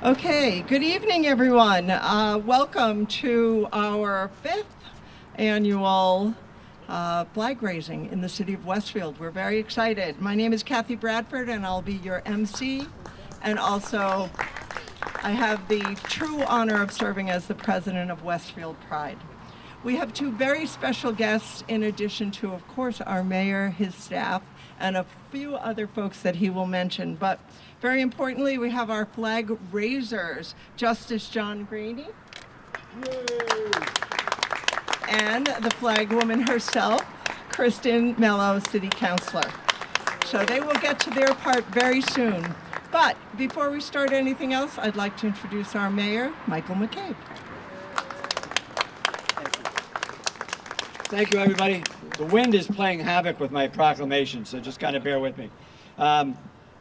Okay, good evening, everyone. Welcome to our 5th annual flag raising in the city of Westfield. We're very excited. My name is Kathy Bradford, and I'll be your MC. And also, I have the true honor of serving as the president of Westfield Pride. We have two very special guests in addition to, of course, our mayor, his staff, and a few other folks that he will mention. But very importantly, we have our flag raisers, Justice John Graney, and the flag woman herself, Kristen Mello, City Councilor. So they will get to their part very soon. But before we start anything else, I'd like to introduce our mayor, Michael McCabe. Thank you, everybody. The wind is playing havoc with my proclamation, so just kind of bear with me.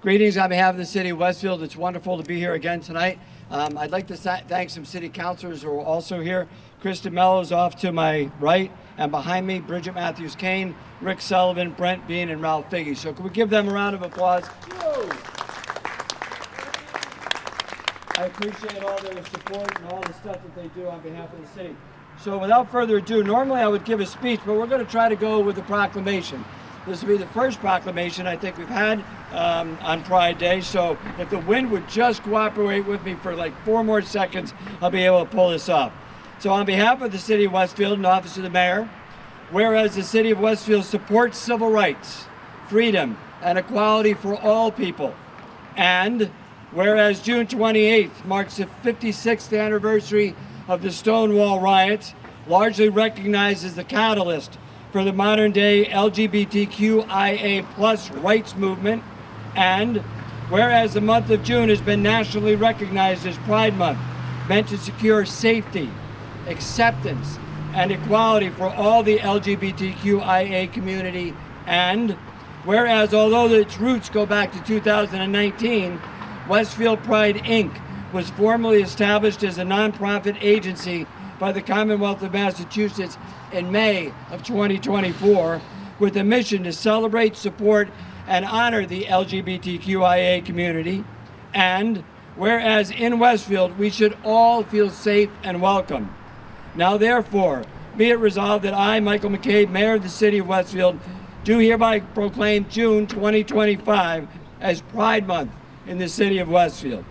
Greetings on behalf of the city of Westfield. It's wonderful to be here again tonight. I'd like to thank some city councilors who are also here. Kristen Mello is off to my right, and behind me, Bridget Matthews-Kane, Rick Sullivan, Brent Bean, and Ralph Figge. So can we give them a round of applause? Whoa. I appreciate all their support and all the stuff that they do on behalf of the city. So without further ado, normally I would give a speech, but we're going to try to go with a proclamation. This will be the first proclamation I think we've had on Pride Day, so if the wind would just cooperate with me for like 4 more seconds, I'll be able to pull this off. So on behalf of the City of Westfield and Office of the Mayor, whereas the City of Westfield supports civil rights, freedom, and equality for all people, and whereas June 28th marks the 56th anniversary of the Stonewall riots, largely recognized as the catalyst for the modern-day LGBTQIA+ rights movement, and whereas the month of June has been nationally recognized as Pride Month, meant to secure safety, acceptance, and equality for all the LGBTQIA community, and whereas although its roots go back to 2019, Westfield Pride, Inc. was formally established as a nonprofit agency by the Commonwealth of Massachusetts in May of 2024 with a mission to celebrate, support, and honor the LGBTQIA community. And whereas in Westfield, we should all feel safe and welcome. Now therefore, be it resolved that I, Michael McCabe, Mayor of the City of Westfield, do hereby proclaim June 2025 as Pride Month in the City of Westfield.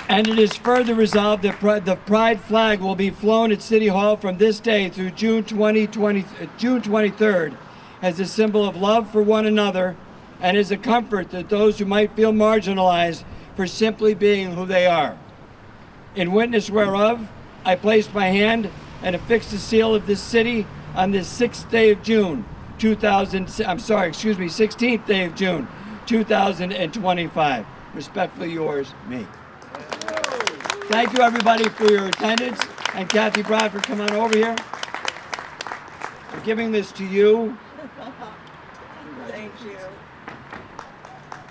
And it is further resolved that the Pride flag will be flown at City Hall from this day through June 23rd as a symbol of love for one another and as a comfort to those who might feel marginalized for simply being who they are. In witness whereof, I placed my hand and affixed the seal of this city on this 16th day of June 2025. Respectfully yours, me. Thank you, everybody, for your attendance. And Kathy Bradford, come on over here. I'm giving this to you. Thank you.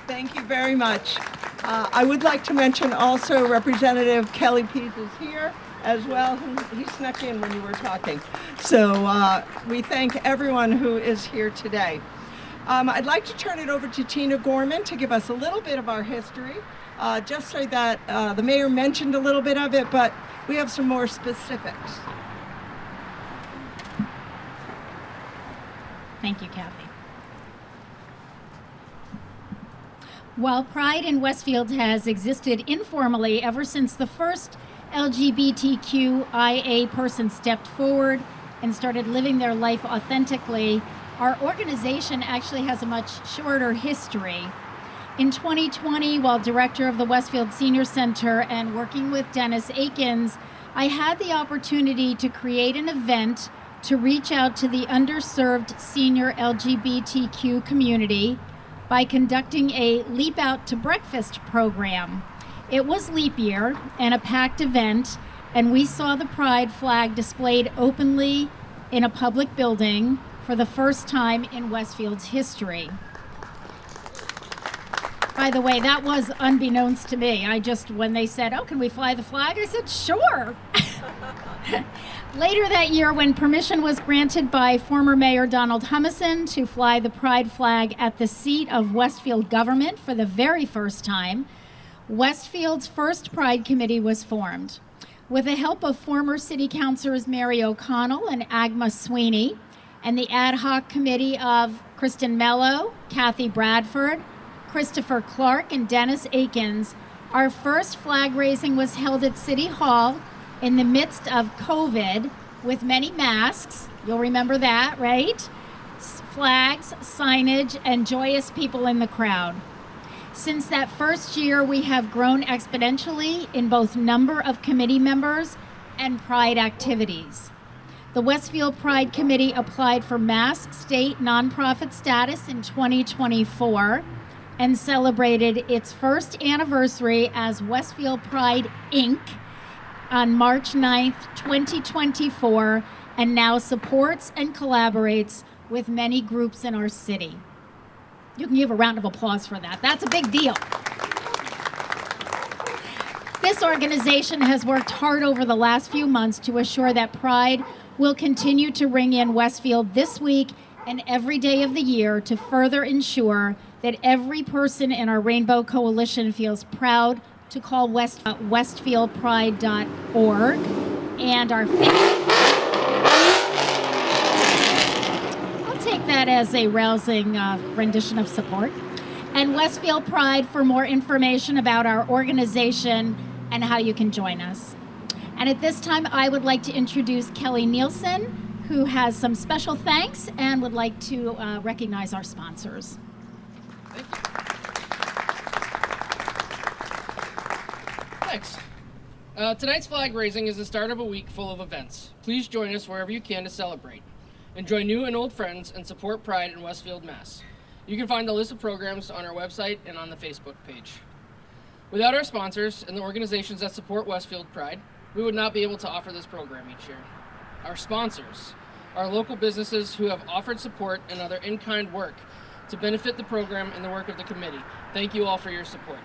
Thank you very much. I would like to mention also Representative Kelly Pease is here as well. He snuck in when you were talking. So we thank everyone who is here today. I'd like to turn it over to Tina Gorman to give us a little bit of our history. Just so that the mayor mentioned a little bit of it, but we have some more specifics. Thank you, Kathy. While Pride in Westfield has existed informally ever since the first LGBTQIA person stepped forward and started living their life authentically, our organization actually has a much shorter history. In 2020, while director of the Westfield Senior Center and working with Dennis Akins, I had the opportunity to create an event to reach out to the underserved senior LGBTQ community by conducting a Leap Out to Breakfast program. It was leap year and a packed event, and we saw the Pride flag displayed openly in a public building for the first time in Westfield's history. By the way, that was unbeknownst to me. When they said, "Oh, can we fly the flag?" I said, "Sure." Later that year, when permission was granted by former Mayor Donald Humison to fly the pride flag at the seat of Westfield government for the very first time, Westfield's first Pride Committee was formed. With the help of former city councilors Mary O'Connell and Agma Sweeney, and the ad hoc committee of Kristen Mello, Kathy Bradford, Christopher Clark, and Dennis Akins, our first flag raising was held at City Hall in the midst of COVID with many masks. You'll remember that, right? Flags, signage, and joyous people in the crowd. Since that first year, we have grown exponentially in both number of committee members and Pride activities. The Westfield Pride Committee applied for Mass State nonprofit status in 2024 and celebrated its first anniversary as Westfield Pride, Inc. on March 9th, 2024, and now supports and collaborates with many groups in our city. You can give a round of applause for that. That's a big deal. This organization has worked hard over the last few months to assure that Pride will continue to ring in Westfield this week and every day of the year to further ensure that every person in our Rainbow Coalition feels proud to call westfieldpride.org and our I'll take that as a rousing rendition of support. And Westfield Pride for more information about our organization and how you can join us. And at this time, I would like to introduce Kelly Nielsen, who has some special thanks and would like to recognize our sponsors. Thank you. Thanks. Tonight's flag raising is the start of a week full of events. Please join us wherever you can to celebrate. Enjoy new and old friends and support Pride in Westfield, Mass. You can find the list of programs on our website and on the Facebook page. Without our sponsors and the organizations that support Westfield Pride, we would not be able to offer this program each year. Our sponsors are local businesses who have offered support and other in-kind work to benefit the program and the work of the committee. Thank you all for your support.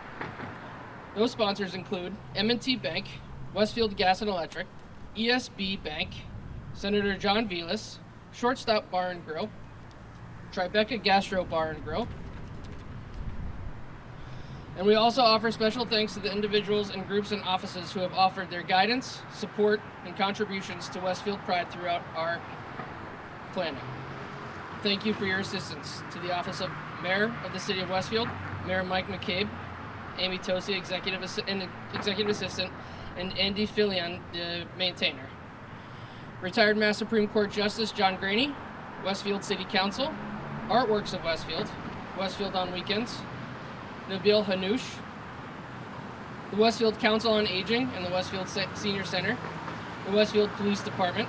Those sponsors include M&T Bank, Westfield Gas and Electric, ESB Bank, Senator John Vilas, Shortstop Bar and Grill, Tribeca Gastro Bar and Grill. And we also offer special thanks to the individuals and groups and offices who have offered their guidance, support, and contributions to Westfield Pride throughout our planning. Thank you for your assistance to the Office of Mayor of the City of Westfield, Mayor Mike McCabe, Amy Tosi, Executive Assistant, and Andy Filion, the maintainer. Retired Mass Supreme Court Justice John Graney, Westfield City Council, Artworks of Westfield, Westfield on Weekends, Nabil Hanoush, the Westfield Council on Aging and the Westfield Senior Center, the Westfield Police Department,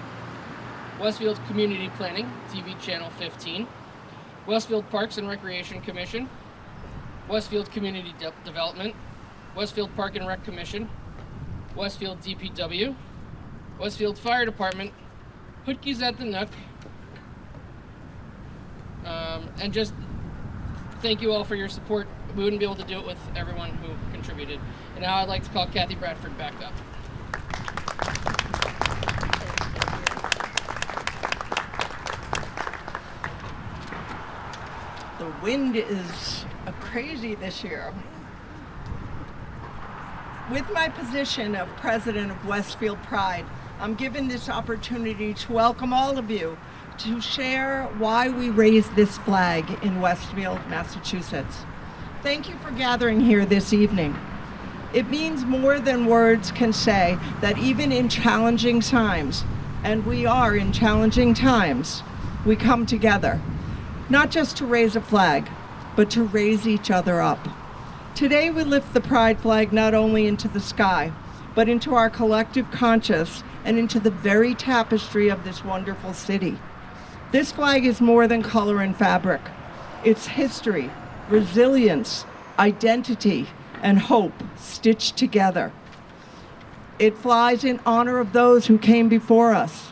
Westfield Community Planning, TV Channel 15, Westfield Parks and Recreation Commission, Westfield Community Development, Westfield Park and Rec Commission, Westfield DPW, Westfield Fire Department, Hootkies at the Nook, and just thank you all for your support. We wouldn't be able to do it with everyone who contributed. And now I'd like to call Kathy Bradford back up. The wind is crazy this year. With my position of president of Westfield Pride, I'm given this opportunity to welcome all of you to share why we raised this flag in Westfield, Massachusetts. Thank you for gathering here this evening. It means more than words can say that even in challenging times, and we are in challenging times, we come together, not just to raise a flag, but to raise each other up. Today we lift the pride flag not only into the sky, but into our collective conscience and into the very tapestry of this wonderful city. This flag is more than color and fabric. It's history, resilience, identity, and hope stitched together. It flies in honor of those who came before us,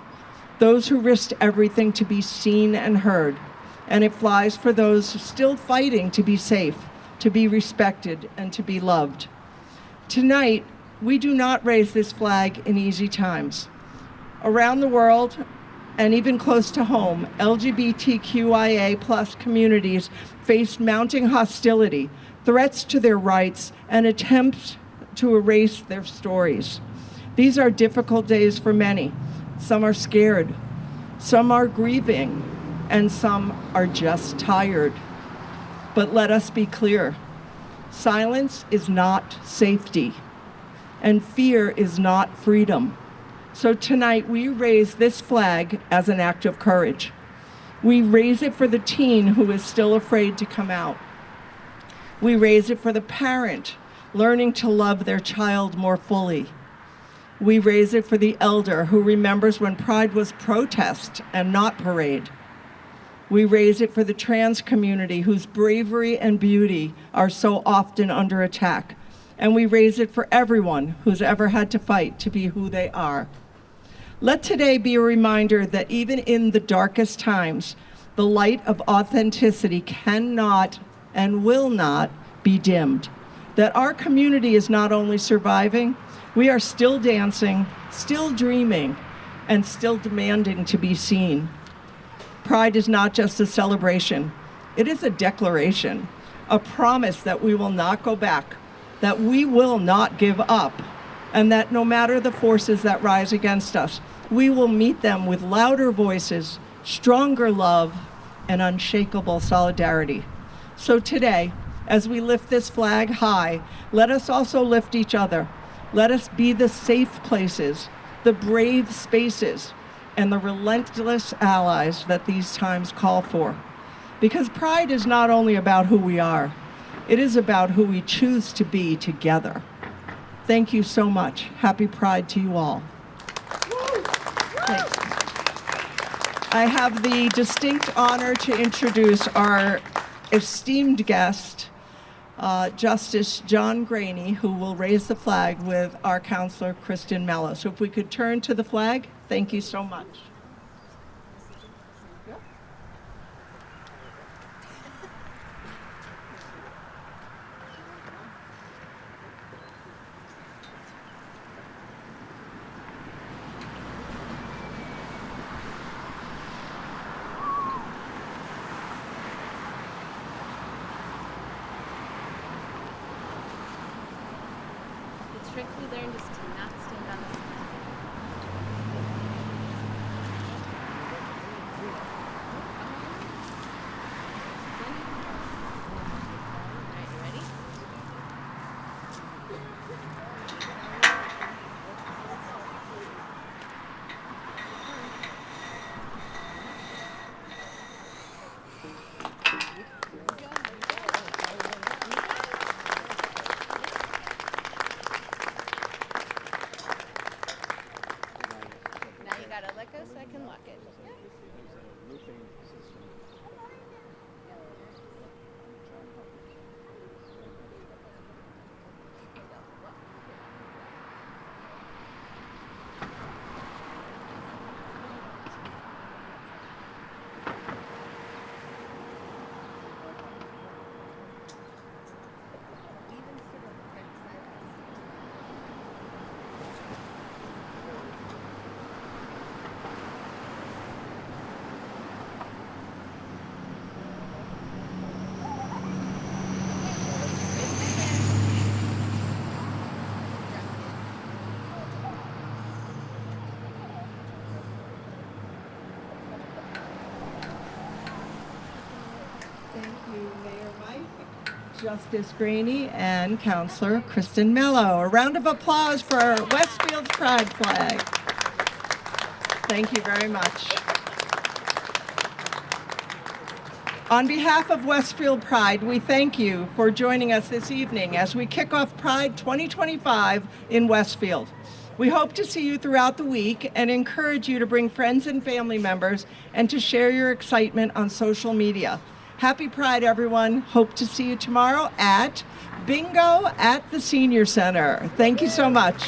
those who risked everything to be seen and heard, and it flies for those still fighting to be safe, to be respected, and to be loved. Tonight, we do not raise this flag in easy times. Around the world, and even close to home, LGBTQIA plus communities face mounting hostility, threats to their rights, and attempts to erase their stories. These are difficult days for many. Some are scared, some are grieving, and some are just tired. But let us be clear. Silence is not safety, and fear is not freedom. So tonight we raise this flag as an act of courage. We raise it for the teen who is still afraid to come out. We raise it for the parent learning to love their child more fully. We raise it for the elder who remembers when Pride was protest and not parade. We raise it for the trans community whose bravery and beauty are so often under attack. And we raise it for everyone who's ever had to fight to be who they are. Let today be a reminder that even in the darkest times, the light of authenticity cannot and will not be dimmed. That our community is not only surviving, we are still dancing, still dreaming, and still demanding to be seen. Pride is not just a celebration, it is a declaration, a promise that we will not go back, that we will not give up, and that no matter the forces that rise against us, we will meet them with louder voices, stronger love, and unshakable solidarity. So today, as we lift this flag high, let us also lift each other. Let us be the safe places, the brave spaces, and the relentless allies that these times call for. Because Pride is not only about who we are, it is about who we choose to be together. Thank you so much. Happy Pride to you all. Thanks. I have the distinct honor to introduce our esteemed guest, Justice John Graney, who will raise the flag with our counselor, Kristen Mello. So if we could turn to the flag, thank you so much. The trick we learned is to not stand on the side. Alright, you ready? Now you gotta let go so I can lock it. Thank you, Mayor Mike, Justice Graney, and Counselor Kristen Mello. A round of applause for Westfield's Pride flag. Thank you very much. On behalf of Westfield Pride, we thank you for joining us this evening as we kick off Pride 2025 in Westfield. We hope to see you throughout the week and encourage you to bring friends and family members and to share your excitement on social media. Happy Pride, everyone. Hope to see you tomorrow at Bingo at the Senior Center. Thank you so much.